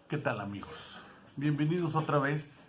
¿Qué tal, amigos? Bienvenidos otra vez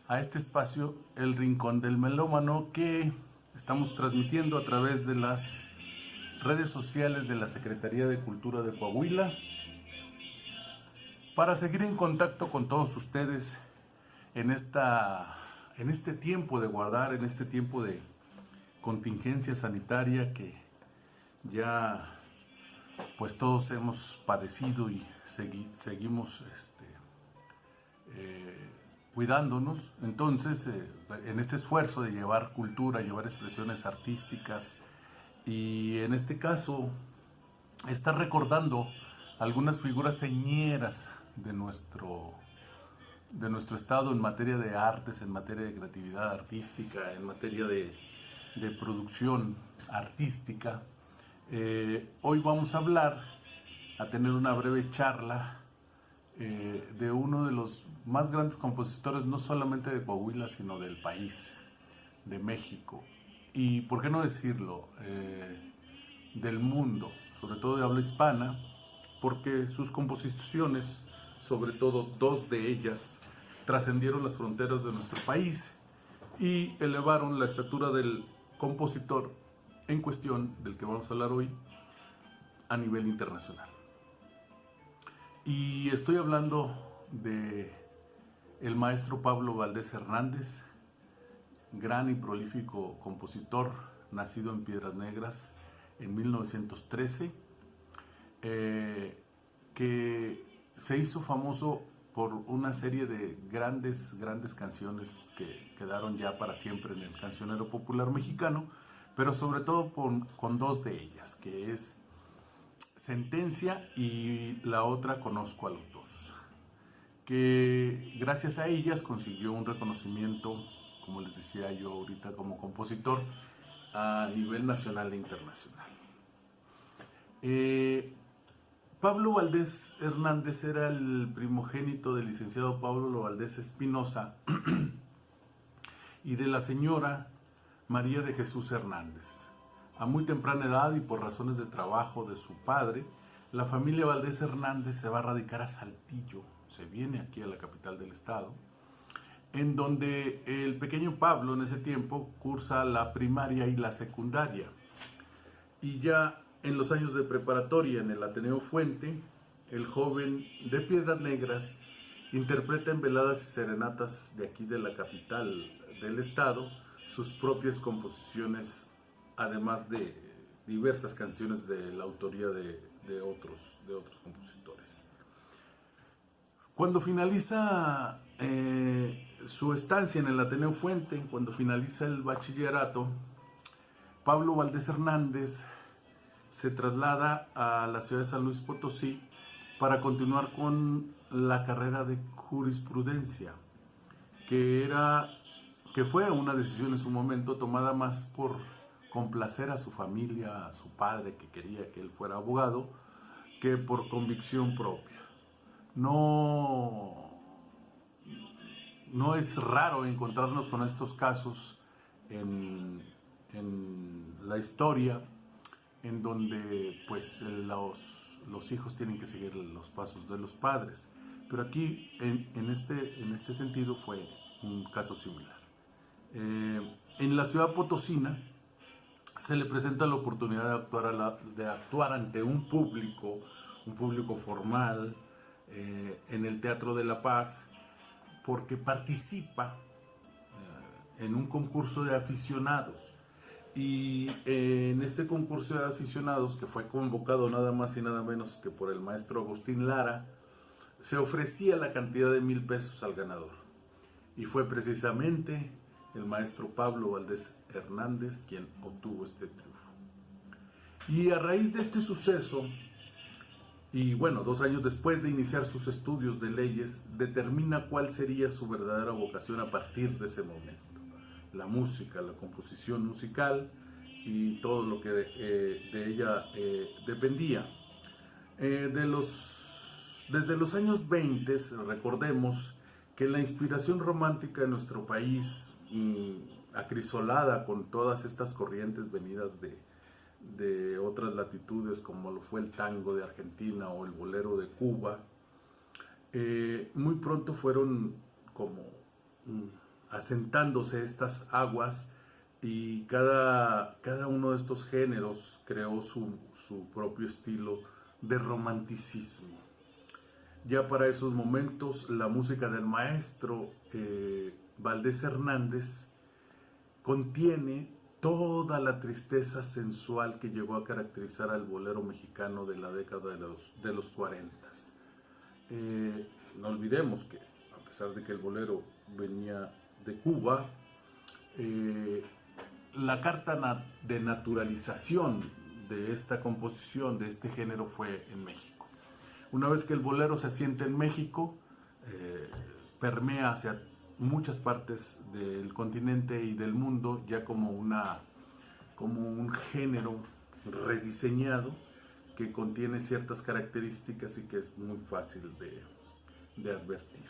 a este espacio, El Rincón del Melómano, que estamos transmitiendo a través de las redes sociales de la Secretaría de Cultura de Coahuila para seguir en contacto con todos ustedes en este tiempo de guardar, en este tiempo de contingencia sanitaria que ya pues todos hemos padecido y seguimos cuidándonos. Entonces, en este esfuerzo de llevar cultura, llevar expresiones artísticas y en este caso, estar recordando algunas figuras señeras de nuestro estado en materia de artes, en materia de creatividad artística, en materia de producción artística. Hoy vamos a tener una breve charla de uno de los más grandes compositores, no solamente de Coahuila, sino del país, de México, y por qué no decirlo, del mundo, sobre todo de habla hispana, porque sus composiciones, sobre todo dos de ellas, trascendieron las fronteras de nuestro país y elevaron la estatura del compositor en cuestión, del que vamos a hablar hoy, a nivel internacional. Y estoy hablando de el maestro Pablo Valdés Hernández, gran y prolífico compositor, nacido en Piedras Negras en 1913, que se hizo famoso por una serie de grandes canciones que quedaron ya para siempre en el cancionero popular mexicano, pero sobre todo con dos de ellas, que es Sentencia y la otra Conozco a los dos, que gracias a ellas consiguió un reconocimiento, como les decía yo ahorita, como compositor a nivel nacional e internacional. Pablo Valdés Hernández era el primogénito del licenciado Pablo Valdés Espinosa y de la señora María de Jesús Hernández. A muy temprana edad y por razones de trabajo de su padre, la familia Valdés Hernández se va a radicar a Saltillo, se viene aquí a la capital del estado, en donde el pequeño Pablo en ese tiempo cursa la primaria y la secundaria. Y ya en los años de preparatoria en el Ateneo Fuente, el joven de Piedras Negras interpreta en veladas y serenatas de aquí de la capital del estado sus propias composiciones, además de diversas canciones de la autoría de otros compositores. Cuando finaliza su estancia en el Ateneo Fuente, cuando finaliza el bachillerato, Pablo Valdés Hernández se traslada a la ciudad de San Luis Potosí para continuar con la carrera de jurisprudencia, que fue una decisión en su momento tomada más por complacer a su familia, a su padre, que quería que él fuera abogado, que por convicción propia. No es raro encontrarnos con estos casos en la historia, en donde pues los hijos tienen que seguir los pasos de los padres. Pero aquí, en este sentido, fue un caso similar. En la ciudad potosina se le presenta la oportunidad de actuar ante un público formal, en el Teatro de la Paz, porque participa en un concurso de aficionados. Y en este concurso de aficionados, que fue convocado nada más y nada menos que por el maestro Agustín Lara, se ofrecía la cantidad de 1,000 pesos al ganador. Y fue precisamente el maestro Pablo Valdés Hernández quien obtuvo este triunfo. Y a raíz de este suceso, y bueno, 2 años después de iniciar sus estudios de leyes, determina cuál sería su verdadera vocación a partir de ese momento. La música, la composición musical y todo lo que de ella dependía. Desde los años 20, recordemos que la inspiración romántica de nuestro país, acrisolada con todas estas corrientes venidas de otras latitudes, como lo fue el tango de Argentina o el bolero de Cuba, Muy pronto fueron como asentándose estas aguas y cada uno de estos géneros creó su propio estilo de romanticismo. Ya para esos momentos la música del maestro Valdés Hernández contiene toda la tristeza sensual que llegó a caracterizar al bolero mexicano de la década de los 40. No olvidemos que, a pesar de que el bolero venía de Cuba, la carta de naturalización de esta composición, de este género, fue en México. Una vez que el bolero se asienta en México, permea hacia muchas partes del continente y del mundo ya como un género rediseñado que contiene ciertas características y que es muy fácil de advertir.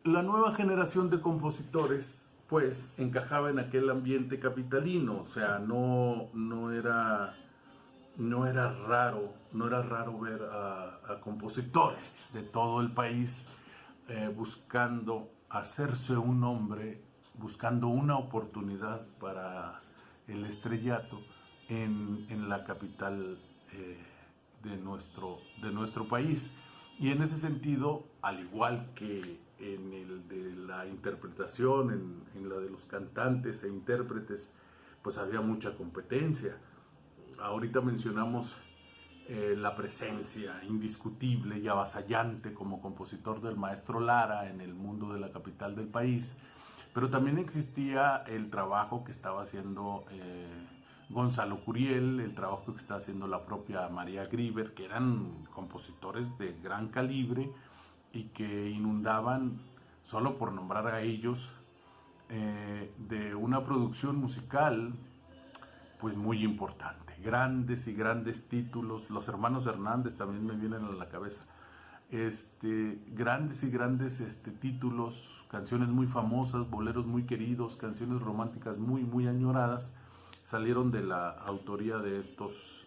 La nueva generación de compositores pues encajaba en aquel ambiente capitalino, o sea, no era raro ver a compositores de todo el país buscando hacerse un nombre, buscando una oportunidad para el estrellato en la capital de nuestro país. Y en ese sentido, al igual que en el de la interpretación, en la de los cantantes e intérpretes, pues había mucha competencia. Ahorita mencionamos la presencia indiscutible y avasallante como compositor del maestro Lara en el mundo de la capital del país, pero también existía el trabajo que estaba haciendo Gonzalo Curiel, el trabajo que estaba haciendo la propia María Grieber, que eran compositores de gran calibre y que inundaban, solo por nombrar a ellos, de una producción musical pues muy importante. Grandes y grandes títulos, los hermanos Hernández también me vienen a la cabeza. Grandes y grandes títulos, canciones muy famosas, boleros muy queridos, canciones románticas muy, muy añoradas, salieron de la autoría de estos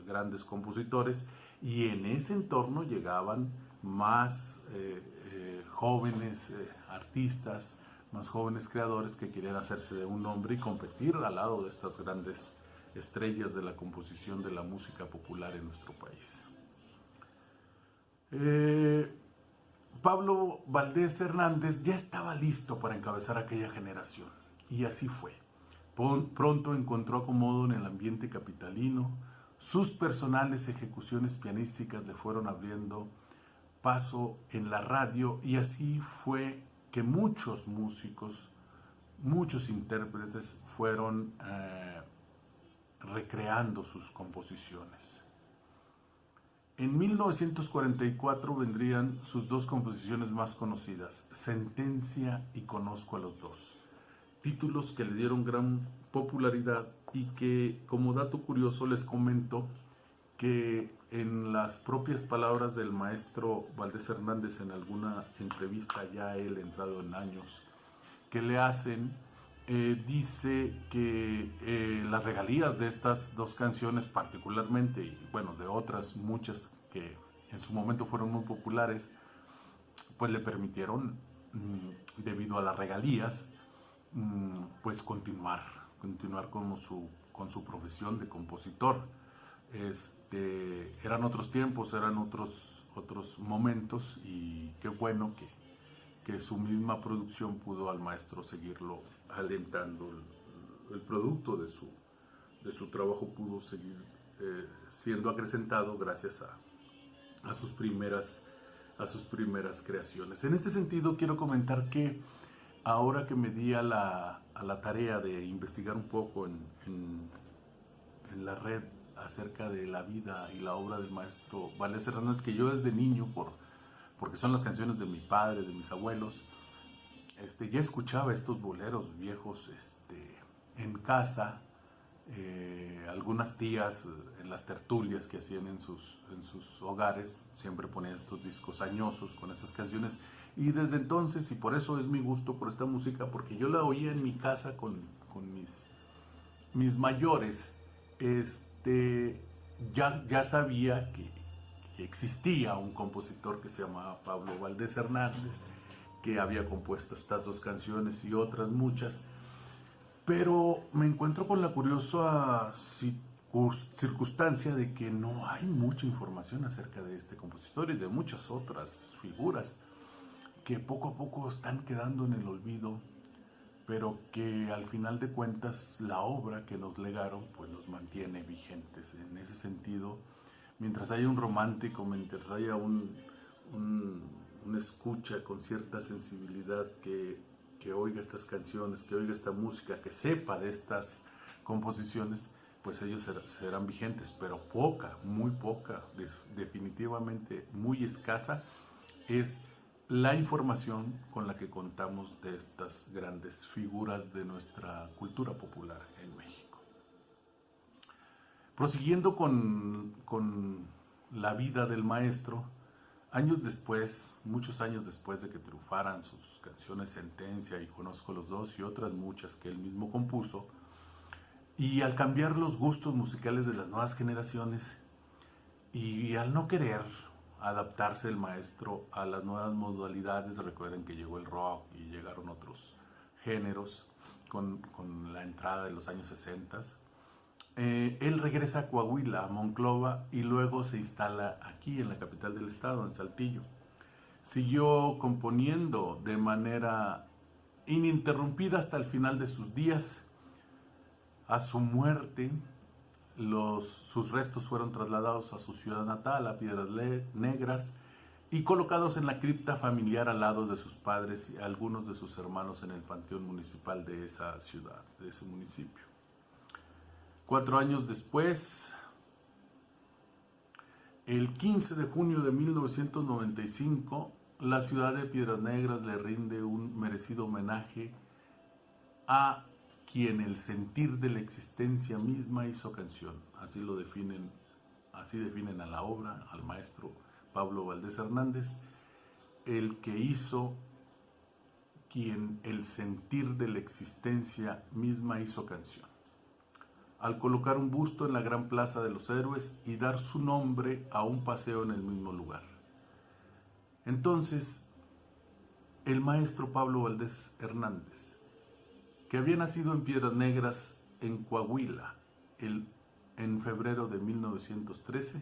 grandes compositores, y en ese entorno llegaban más jóvenes artistas, más jóvenes creadores que querían hacerse de un nombre y competir al lado de estas grandes estrellas de la composición de la música popular en nuestro país. Pablo Valdés Hernández ya estaba listo para encabezar aquella generación, y así fue. Pronto encontró acomodo en el ambiente capitalino, sus personales ejecuciones pianísticas le fueron abriendo paso en la radio, y así fue que muchos músicos, muchos intérpretes fueron recreando sus composiciones. En 1944 vendrían sus dos composiciones más conocidas, Sentencia y Conozco a los dos, títulos que le dieron gran popularidad y que, como dato curioso, les comento que en las propias palabras del maestro Valdés Hernández, en alguna entrevista ya él entrado en años que le hacen, dice que las regalías de estas dos canciones particularmente, y bueno, de otras muchas que en su momento fueron muy populares, pues le permitieron, debido a las regalías, pues continuar con su profesión de compositor. Eran otros tiempos, eran otros momentos, y qué bueno que su misma producción pudo al maestro seguirlo alentando. El producto de su trabajo pudo seguir siendo acrecentado gracias a sus primeras creaciones. En este sentido, quiero comentar que ahora que me di a la tarea de investigar un poco en la red acerca de la vida y la obra del maestro Valdés Hernández, que yo desde niño, porque son las canciones de mi padre, de mis abuelos, ya escuchaba estos boleros viejos en casa. Algunas tías en las tertulias que hacían en sus hogares siempre ponían estos discos añosos con estas canciones, y desde entonces, y por eso es mi gusto por esta música, porque yo la oía en mi casa con mis mayores, ya sabía que que existía un compositor que se llamaba Pablo Valdés Hernández, que había compuesto estas dos canciones y otras muchas, pero me encuentro con la curiosa circunstancia de que no hay mucha información acerca de este compositor y de muchas otras figuras que poco a poco están quedando en el olvido, pero que al final de cuentas la obra que nos legaron pues nos mantiene vigentes. En ese sentido, mientras haya un romántico, mientras haya un escucha con cierta sensibilidad que oiga estas canciones, que oiga esta música, que sepa de estas composiciones, pues ellos serán vigentes, pero poca, muy poca, definitivamente muy escasa es la información con la que contamos de estas grandes figuras de nuestra cultura popular en México. Prosiguiendo con la vida del maestro, años después, muchos años después de que triunfaran sus canciones Sentencia y Conozco los dos y otras muchas que él mismo compuso, y al cambiar los gustos musicales de las nuevas generaciones y al no querer adaptarse el maestro a las nuevas modalidades, recuerden que llegó el rock y llegaron otros géneros con la entrada de los años 60. Él regresa a Coahuila, a Monclova, y luego se instala aquí en la capital del estado, en Saltillo. Siguió componiendo de manera ininterrumpida hasta el final de sus días. A su muerte, sus restos fueron trasladados a su ciudad natal, a Piedras Negras, y colocados en la cripta familiar al lado de sus padres y algunos de sus hermanos en el panteón municipal de esa ciudad, de ese municipio. 4 años después, el 15 de junio de 1995, la ciudad de Piedras Negras le rinde un merecido homenaje a quien el sentir de la existencia misma hizo canción. Así definen a la obra, al maestro Pablo Valdés Hernández, el que hizo quien el sentir de la existencia misma hizo canción. Al colocar un busto en la gran plaza de los héroes y dar su nombre a un paseo en el mismo lugar. Entonces, el maestro Pablo Valdés Hernández, que había nacido en Piedras Negras, en Coahuila, en febrero de 1913,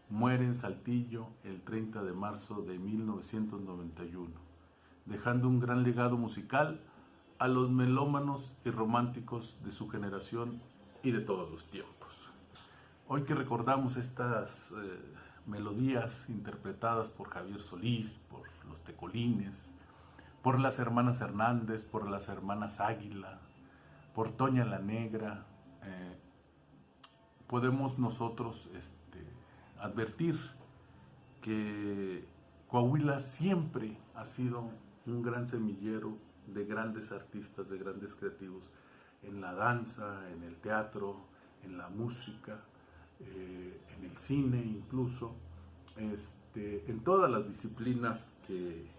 muere en Saltillo el 30 de marzo de 1991, dejando un gran legado musical a los melómanos y románticos de su generación y de todos los tiempos. Hoy que recordamos estas melodías interpretadas por Javier Solís, por los Tecolines, por las hermanas Hernández, por las hermanas Águila, por Toña la Negra, podemos nosotros advertir que Coahuila siempre ha sido un gran semillero de grandes artistas, de grandes creativos, en la danza, en el teatro, en la música, en el cine incluso, en todas las disciplinas que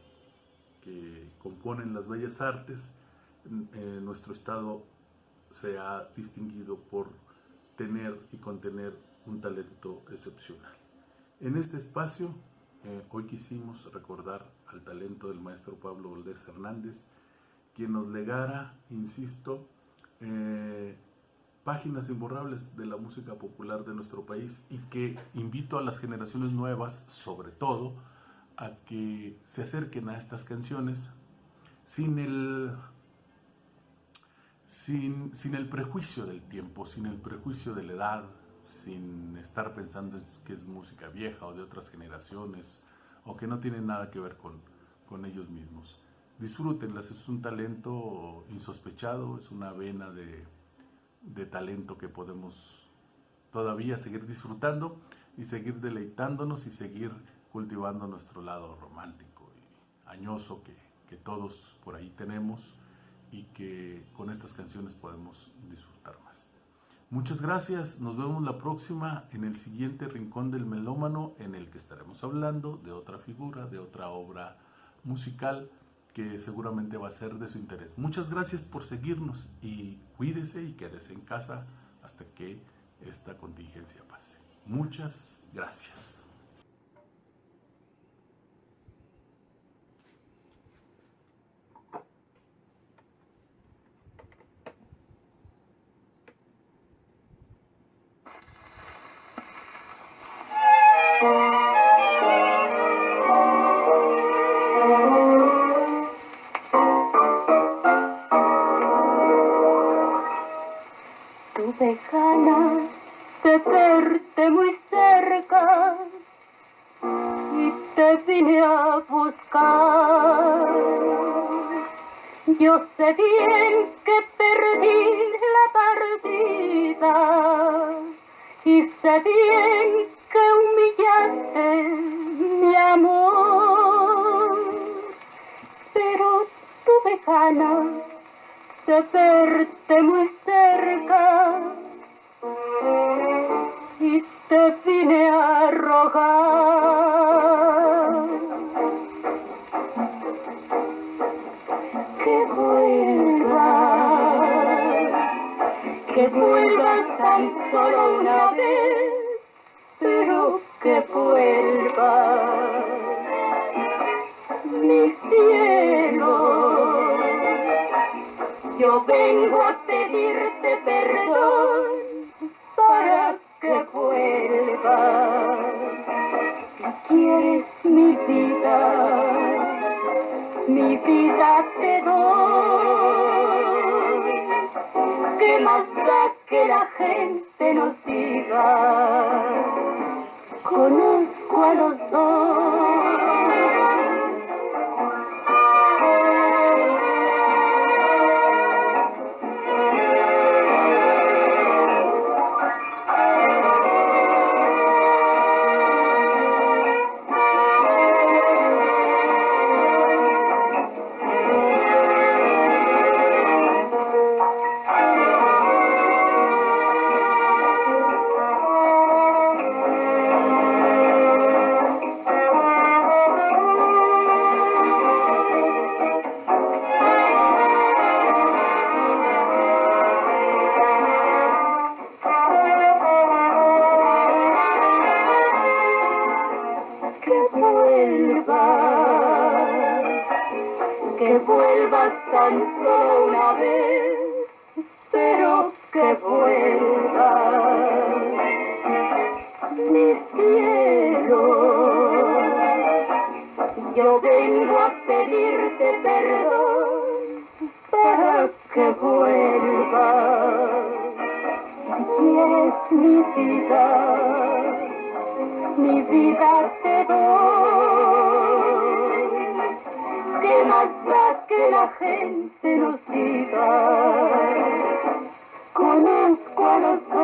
componen las bellas artes. Nuestro estado se ha distinguido por tener y contener un talento excepcional. En este espacio, hoy quisimos recordar al talento del maestro Pablo Valdés Hernández, quien nos legara, insisto, páginas imborrables de la música popular de nuestro país, y que invito a las generaciones nuevas, sobre todo, a que se acerquen a estas canciones sin el prejuicio del tiempo, sin el prejuicio de la edad, sin estar pensando en que es música vieja o de otras generaciones o que no tiene nada que ver con ellos mismos. Disfrútenlas, es un talento insospechado, es una vena de talento que podemos todavía seguir disfrutando y seguir deleitándonos y seguir cultivando nuestro lado romántico y añoso que todos por ahí tenemos, y que con estas canciones podemos disfrutar más. Muchas gracias, nos vemos la próxima en el siguiente Rincón del Melómano, en el que estaremos hablando de otra figura, de otra obra musical que seguramente va a ser de su interés. Muchas gracias por seguirnos y cuídese y quédese en casa hasta que esta contingencia pase. Muchas gracias. Tuve ganas de verte muy cerca y te vine a buscar. Yo sé bien que perdí la partida y sé bien que humillaste mi amor, pero tuve ganas de verte muy cerca y te vine a rogar que vuelvas tan solo una vez, pero que vuelvas, mi cielo. Yo vengo a pedirte perdón para que vuelvas. Si quieres mi vida te doy. ¿Qué más da que la gente nos diga? Conozco a los dos. Que vuelvas tan solo una vez, pero que vuelvas, mi cielo. Yo vengo a pedirte perdón para que vuelvas. Si quieres mi vida te doy. ¿Qué más da que la gente nos diga? Conozco a los dos.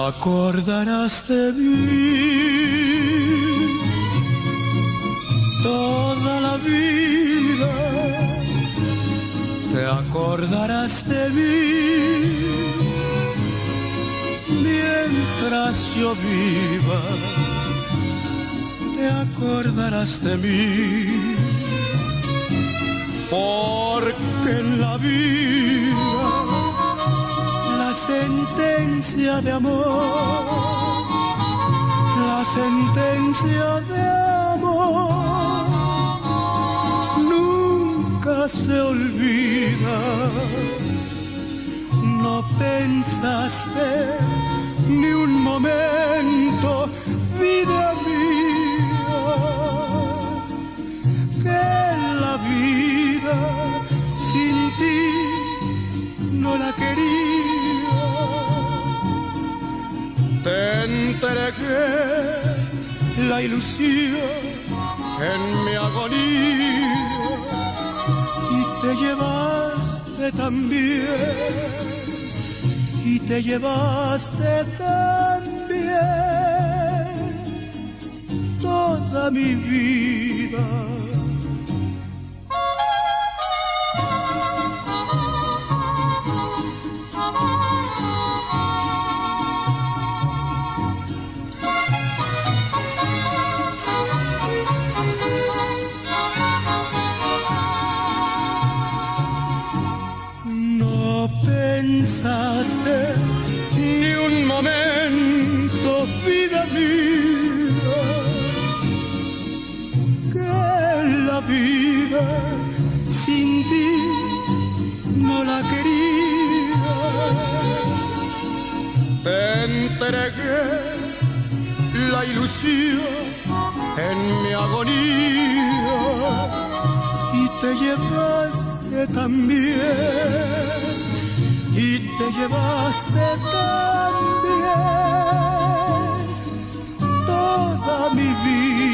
Acordarás de mí toda la vida, te acordarás de mí mientras yo viva, te acordarás de mí, porque en la vida la sentencia de amor, la sentencia de amor nunca se olvida. No pensaste ni un momento, vida mía, que la vida sin ti no la quería. Te entregué la ilusión en mi agonía y te llevaste también, y te llevaste también toda mi vida. entregué la ilusión en mi agonía y te llevaste también, y te llevaste también toda mi vida.